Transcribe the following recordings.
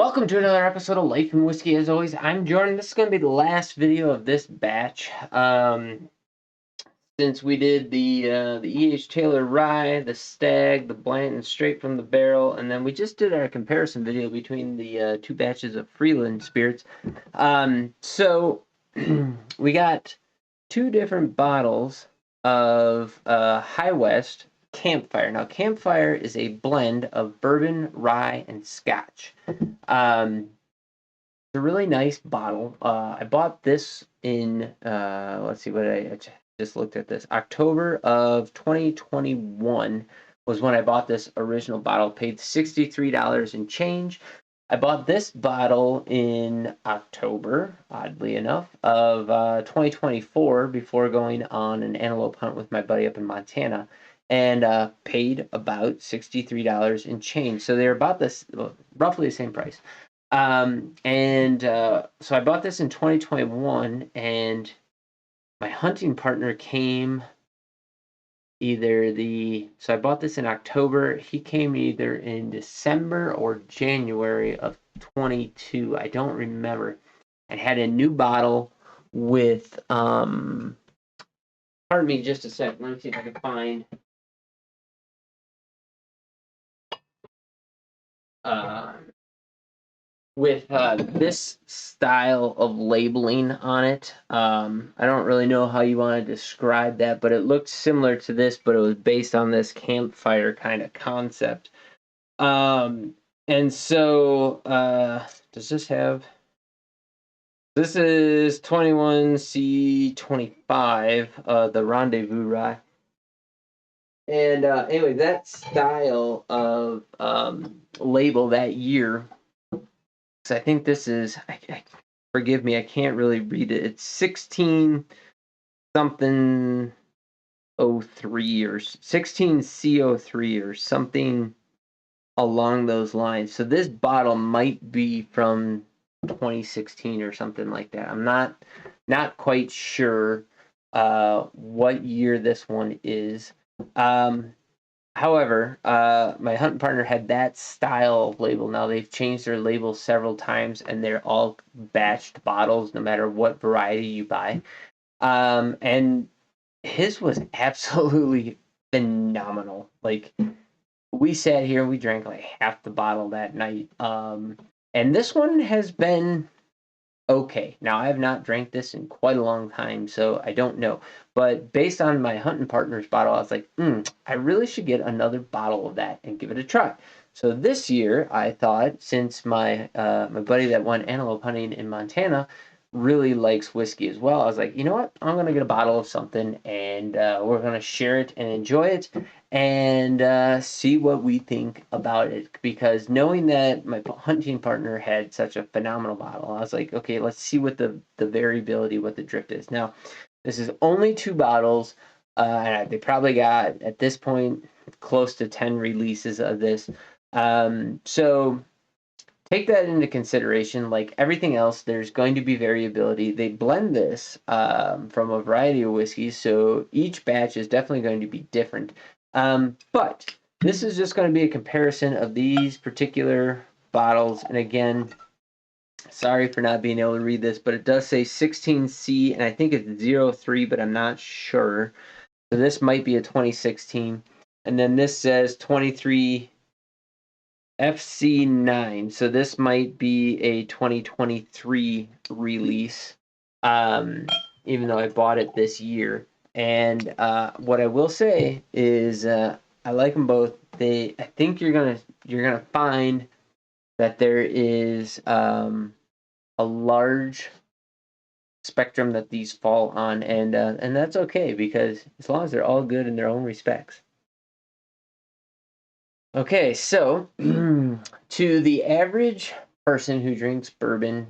Welcome to another episode of Life and Whiskey. As always, I'm Jordan. This is going to be the last video of this batch. Since we did the E.H. Taylor Rye, the Stag, the Blanton straight from the barrel, and then we just did our comparison video between the two batches of Freeland spirits. So we got two different bottles of High West Campfire. Now, Campfire is a blend of bourbon, rye, and scotch. It's a really nice bottle. I bought this in, let's see what I just looked at this. October of 2021 was when I bought this original bottle, paid $63 and change. I bought this bottle in October, oddly enough, of 2024 before going on an antelope hunt with my buddy up in Montana, and paid about $63 and change. So they're about this, roughly the same price. So I bought this in 2021, and my hunting partner came so I bought this in October. He came either in December or January of 22. I don't remember. And had a new bottle with, pardon me just a second. Let me see if I can find, with this style of labeling on it. I don't really know how you want to describe that, but it looked similar to this, but it was based on this campfire kind of concept. And so does this have, this is 21C25, the Rendezvous Rye. And anyway, that style of label that year, so I think this is, forgive me, I can't really read it. It's 16 something 03 or 16C03 or something along those lines. So this bottle might be from 2016 or something like that. I'm not quite sure what year this one is. However, my hunting partner had that style of label. Now they've changed their labels several times, and they're all batched bottles, no matter what variety you buy. And his was absolutely phenomenal. Like, we sat here, we drank like half the bottle that night. And this one has been okay. Now, I have not drank this in quite a long time, so I don't know. But based on my hunting partner's bottle, I was like, I really should get another bottle of that and give it a try. So this year, I thought, since my buddy that went antelope hunting in Montana really likes whiskey as well, I was like, you know what? I'm going to get a bottle of something, and we're going to share it and enjoy it and see what we think about it. Because knowing that my hunting partner had such a phenomenal bottle, I was like, okay, let's see what the variability, what the drift is. Now, this is only 2 bottles. They probably got, at this point, close to 10 releases of this. So take that into consideration. Like everything else, there's going to be variability. They blend this from a variety of whiskeys, so each batch is definitely going to be different. But this is just going to be a comparison of these particular bottles. And again, sorry for not being able to read this, but it does say 16C, and I think it's 03, but I'm not sure. So this might be a 2016. And then this says 23 FC9. So this might be a 2023 release, even though I bought it this year. And what I will say is I like them both. I think you're gonna find that there is a large spectrum that these fall on, and that's okay, because as long as they're all good in their own respects. Okay, so to the average person who drinks bourbon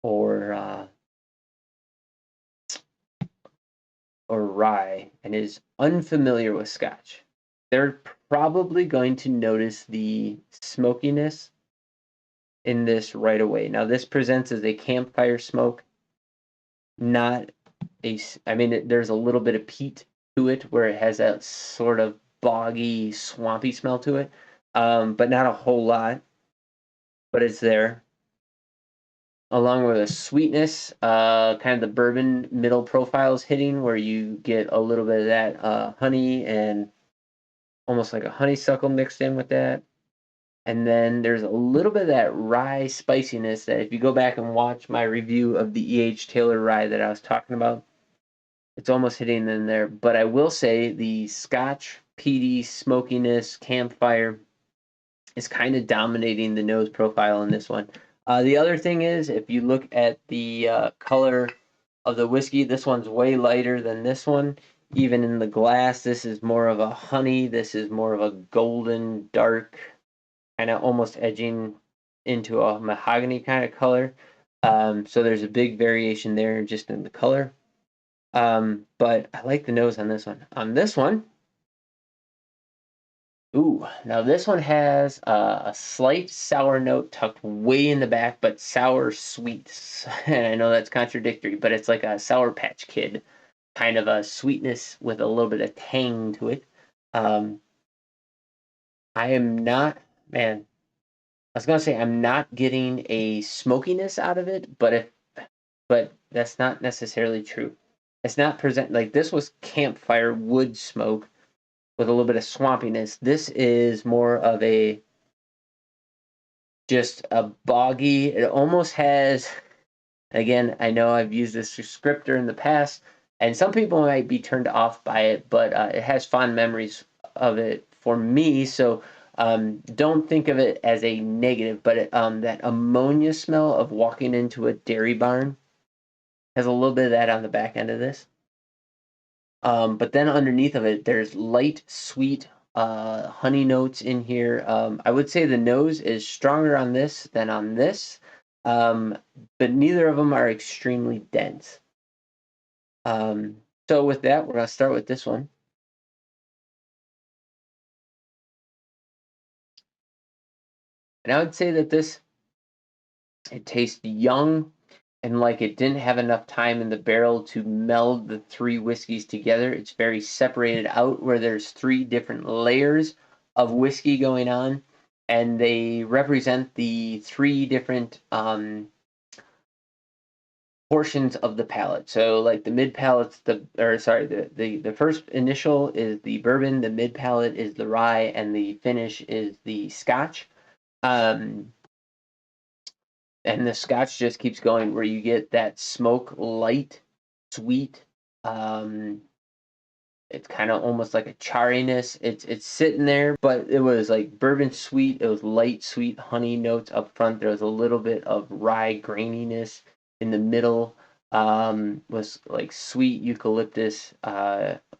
or rye and is unfamiliar with scotch, they're probably going to notice the smokiness in this right away. Now, this presents as a campfire smoke, not I mean, there's a little bit of peat to it where it has that sort of boggy, swampy smell to it, but not a whole lot. but it's there. Along with a sweetness, kind of the bourbon middle profile is hitting, where you get a little bit of that honey and almost like a honeysuckle mixed in with that. And then there's a little bit of that rye spiciness that if you go back and watch my review of the E.H. Taylor rye that I was talking about, it's almost hitting in there. But I will say the Scotch peaty smokiness campfire is kind of dominating the nose profile in this one. The other thing is, if you look at the color of the whiskey, this one's way lighter than this one. Even in the glass, this is more of a honey. This is more of a golden, dark, kind of almost edging into a mahogany kind of color. So there's a big variation there just in the color. But I like the nose on this one. On this one, ooh, now this one has a slight sour note tucked way in the back, but sour sweet. And I know that's contradictory, but it's like a Sour Patch Kid kind of a sweetness with a little bit of tang to it. Um, I am not, man, I was gonna say I'm not getting a smokiness out of it, but that's not necessarily true. It's not present like this was campfire wood smoke with a little bit of swampiness. This is more of a just a boggy. It almost has. Again, I know I've used this descriptor in the past, and some people might be turned off by it, but it has fond memories of it for me. So don't think of it as a negative, but that ammonia smell of walking into a dairy barn has a little bit of that on the back end of this. But then underneath of it, there's light, sweet honey notes in here. I would say the nose is stronger on this than on this, um, but neither of them are extremely dense. So with that, we're gonna start with this one. And I would say that it tastes young and like it didn't have enough time in the barrel to meld the three whiskeys together. It's very separated out where there's three different layers of whiskey going on, and they represent the three different portions of the palate. So like the mid palate's the first initial is the bourbon, the mid palate is the rye, and the finish is the scotch. Um, and the scotch just keeps going where you get that smoke light, sweet. Um, it's kind of almost like a chariness. It's sitting there, but it was like bourbon sweet. It was light, sweet honey notes up front. There was a little bit of rye graininess in the middle. Was like sweet eucalyptus,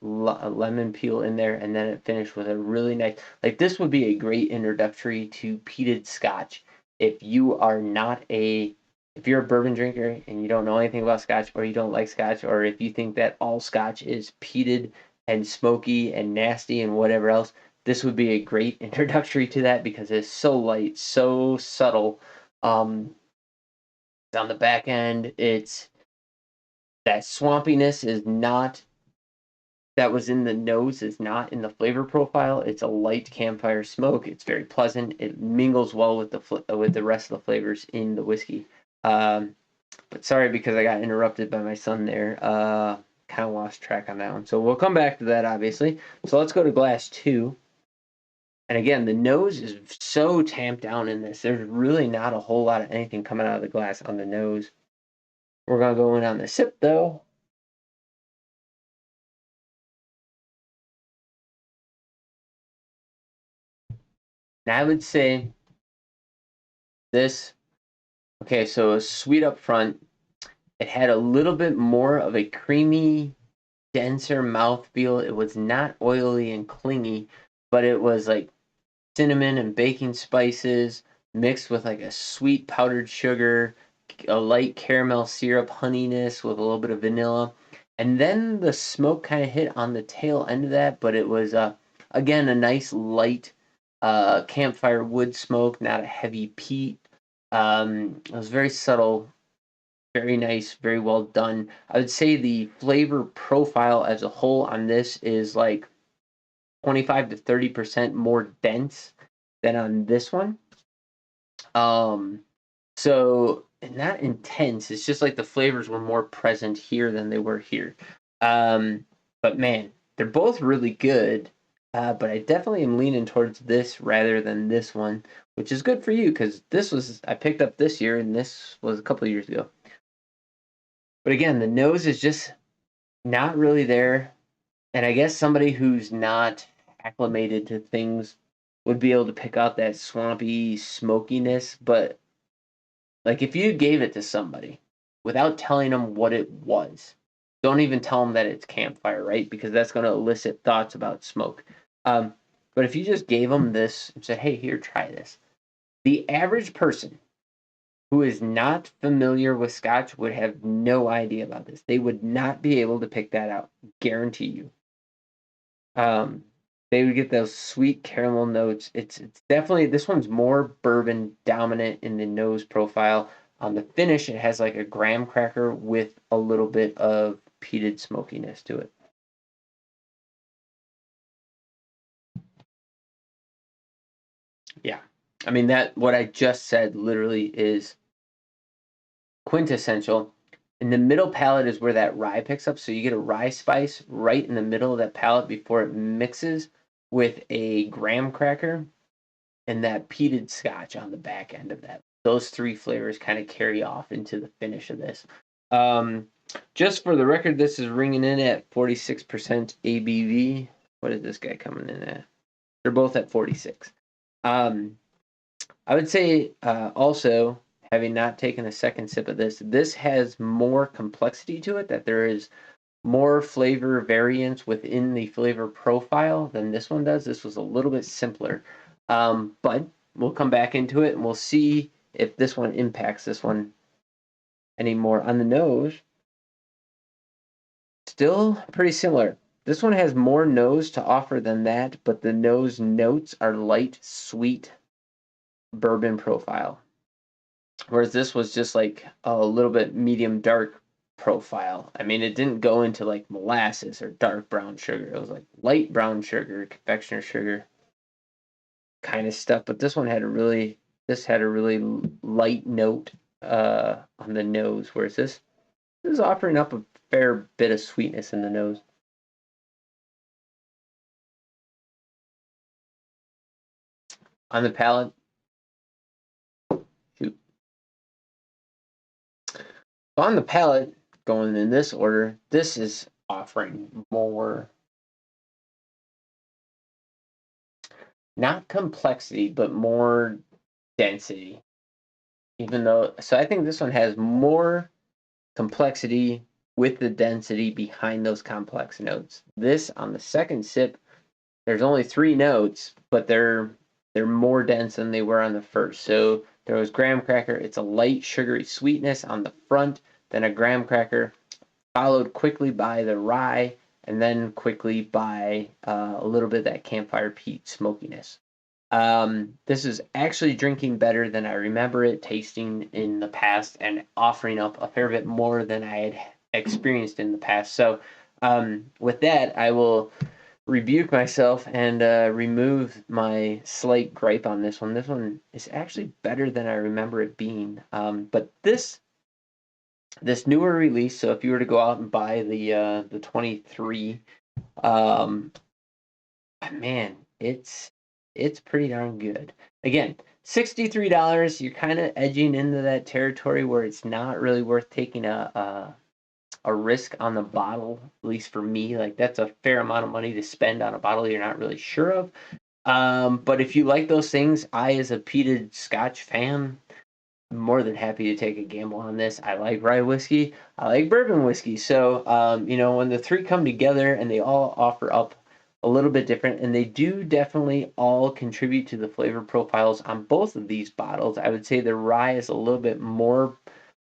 lemon peel in there, and then it finished with a really nice. Like this would be a great introductory to peated scotch if you are not a if you're a bourbon drinker and you don't know anything about scotch or you don't like scotch or if you think that all scotch is peated and smoky and nasty and whatever else, this would be a great introductory to that because it's so light, so subtle. Um, on the back end, it's that swampiness is not that was in the nose is not in the flavor profile. It's a light campfire smoke. It's very pleasant. It mingles well with the rest of the flavors in the whiskey. But sorry because I got interrupted by my son there. Kind of lost track on that one. So we'll come back to that obviously. So let's go to glass 2. And again, the nose is so tamped down in this. There's really not a whole lot of anything coming out of the glass on the nose. We're gonna go in on the sip though. And I would say this. Okay, so sweet up front. It had a little bit more of a creamy, denser mouthfeel. It was not oily and clingy, but it was like cinnamon and baking spices mixed with like a sweet powdered sugar, a light caramel syrup honeyness with a little bit of vanilla. And then the smoke kind of hit on the tail end of that, but it was again a nice light campfire wood smoke, not a heavy peat. It was very subtle, very nice, very well done. I would say the flavor profile as a whole on this is like 25 to 30% more dense than on this one. So not intense. It's just like the flavors were more present here than they were here. Um, but man, they're both really good. But I definitely am leaning towards this rather than this one, which is good for you because this was I picked up this year and this was a couple of years ago. But again, the nose is just not really there. And I guess somebody who's not acclimated to things would be able to pick out that swampy smokiness. But like if you gave it to somebody without telling them what it was, don't even tell them that it's campfire, right? Because that's going to elicit thoughts about smoke. Um, but if you just gave them this and said, hey, here, try this, the average person who is not familiar with scotch would have no idea about this. They would not be able to pick that out, guarantee you. Um, they would get those sweet caramel notes. It's definitely this one's more bourbon dominant in the nose profile. On the finish, it has like a graham cracker with a little bit of peated smokiness to it. Yeah, I mean that what I just said literally is quintessential. In the middle palate is where that rye picks up, so you get a rye spice right in the middle of that palate before it mixes with a graham cracker and that peated scotch on the back end of that. Those three flavors kind of carry off into the finish of this. Um, just for the record, this is ringing in at 46% ABV. What is this guy coming in at? They're both at 46. Um, I would say also, having not taken a second sip of this, this has more complexity to it, that there is more flavor variance within the flavor profile than this one does. This was a little bit simpler. But we'll come back into it and we'll see if this one impacts this one anymore. On the nose, still pretty similar. This one has more nose to offer than that, but the nose notes are light, sweet bourbon profile. Whereas this was just like a little bit medium dark profile. I mean, it didn't go into like molasses or dark brown sugar. It was like light brown sugar, confectioner sugar kind of stuff. But this had a really light note on the nose, whereas this is offering up a fair bit of sweetness in the nose. On the palate, shoot. On the palate, going in this order, this is offering more, not complexity, but more density. Even though, so I think this one has more complexity with the density behind those complex notes. This on the second sip, there's only three notes, but they're more dense than they were on the first. So there was graham cracker. It's a light sugary sweetness on the front, then a graham cracker, followed quickly by the rye, and then quickly by a little bit of that campfire peat smokiness. This is actually drinking better than I remember it tasting in the past and offering up a fair bit more than I had experienced in the past. So, with that, I will rebuke myself and remove my slight gripe on this one. This one is actually better than I remember it being. But this newer release, so if you were to go out and buy the 23, um, man, it's pretty darn good. Again, $63, you're kind of edging into that territory where it's not really worth taking a risk on the bottle, at least for me. Like that's a fair amount of money to spend on a bottle you're not really sure of. But if you like those things, I as a peated Scotch fan, I'm more than happy to take a gamble on this. I like rye whiskey. I like bourbon whiskey. So, when the three come together and they all offer up a little bit different, and they do definitely all contribute to the flavor profiles on both of these bottles. I would say the rye is a little bit more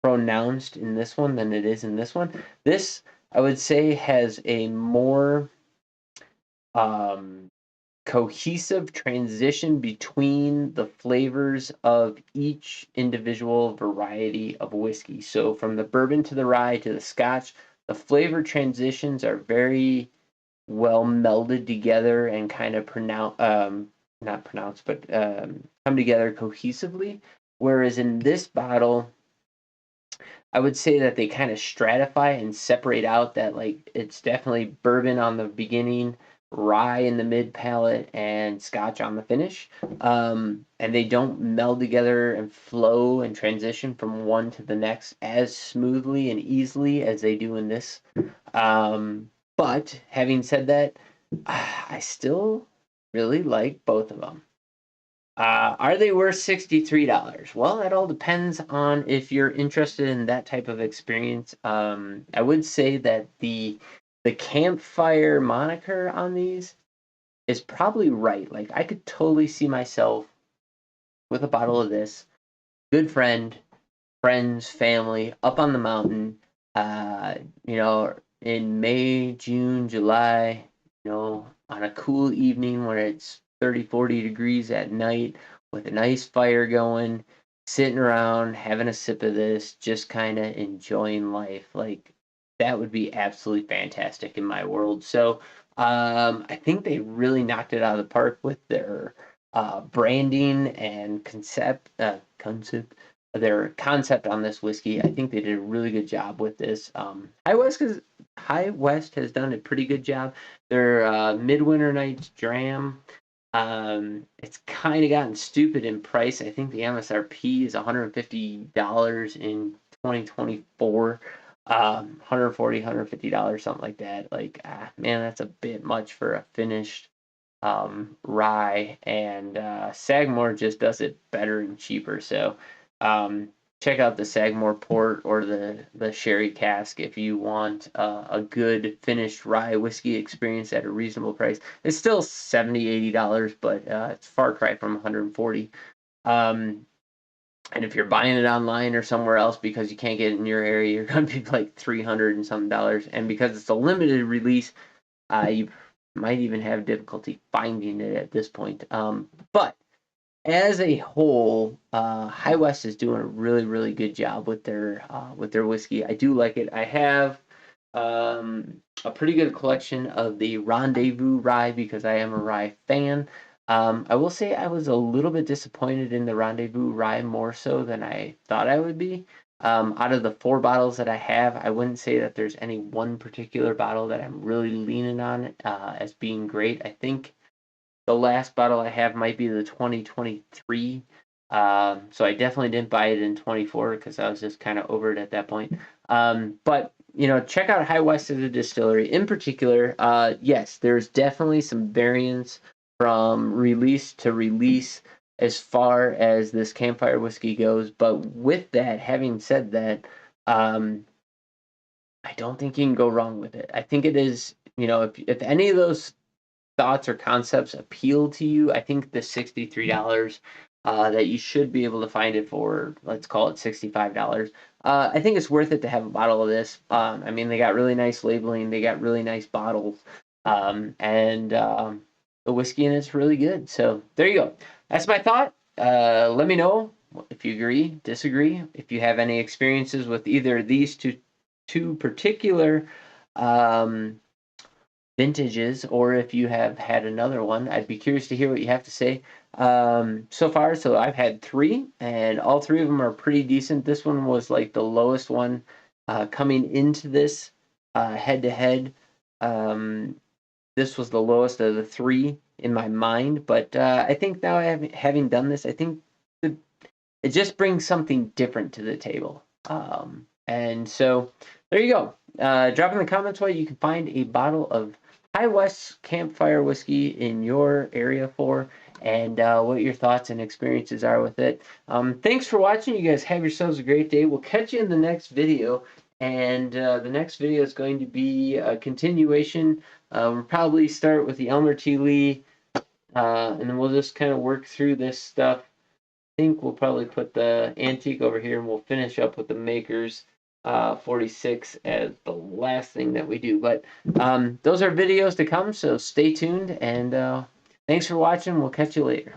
pronounced in this one than it is in this one. This, I would say, has a more um, cohesive transition between the flavors of each individual variety of whiskey. So from the bourbon to the rye to the scotch, the flavor transitions are very well melded together and kind of not pronounced, but come together cohesively. Whereas in this bottle, I would say that they kind of stratify and separate out that, like, it's definitely bourbon on the beginning, rye in the mid palate, and scotch on the finish. And they don't meld together and flow and transition from one to the next as smoothly and easily as they do in this. But having said that, I still really like both of them. Are they worth $63? Well, that all depends on if you're interested in that type of experience. I would say that the campfire moniker on these is probably right. Like, I could totally see myself with a bottle of this, good friend, friends, family, up on the mountain, uh, you know, in May, June, July, on a cool evening where it's 30, 40 degrees at night with a nice fire going, sitting around, having a sip of this, just kind of enjoying life. Like, that would be absolutely fantastic in my world. So, I think they really knocked it out of the park with their branding and their concept on this whiskey. I think they did a really good job with this. High West has done a pretty good job. Their Midwinter Night's Dram, it's kind of gotten stupid in price. I think the MSRP is $150 in 2024. 140, $150, something like that. Like, man, that's a bit much for a finished rye, and Sagamore just does it better and cheaper. So um, check out the Sagamore port or the sherry cask if you want a good finished rye whiskey experience at a reasonable price. It's still $70, $80, but it's far cry from 140. And if you're buying it online or somewhere else because you can't get it in your area, you're going to be like 300 and some dollars. And because it's a limited release, you might even have difficulty finding it at this point. But as a whole, High West is doing a really, really good job with their whiskey. I do like it. I have a pretty good collection of the Rendezvous rye because I am a rye fan. I will say I was a little bit disappointed in the Rendezvous rye more so than I thought I would be. Out of the 4 bottles that I have, I wouldn't say that there's any one particular bottle that I'm really leaning on as being great. I think the last bottle I have might be the 2023. So I definitely didn't buy it in 24 because I was just kind of over it at that point. But check out High West as a distillery. In particular, yes, there's definitely some variance from release to release as far as this campfire whiskey goes. But with that, having said that, I don't think you can go wrong with it. I think it is, if any of those thoughts or concepts appeal to you, I think the $63 that you should be able to find it for, let's call it $65. I think it's worth it to have a bottle of this. I mean, they got really nice labeling, they got really nice bottles, and the whiskey in it's really good. So there you go. That's my thought. Let me know if you agree, disagree, if you have any experiences with either of these two particular vintages, or if you have had another one. I'd be curious to hear what you have to say. So far, so I've had 3, and all 3 of them are pretty decent. This one was like the lowest one coming into this head to head. This was the lowest of the 3 in my mind, but I think now having done this, I think it just brings something different to the table. And so there you go. Drop in the comments what you can find a bottle of High West Campfire Whiskey in your area for, and what your thoughts and experiences are with it. Thanks for watching. You guys have yourselves a great day. We'll catch you in the next video. And the next video is going to be a continuation. We'll probably start with the Elmer T. Lee, and then we'll just kind of work through this stuff. I think we'll probably put the antique over here, and we'll finish up with the Makers 46 as the last thing that we do. But those are videos to come, so stay tuned, and thanks for watching. We'll catch you later.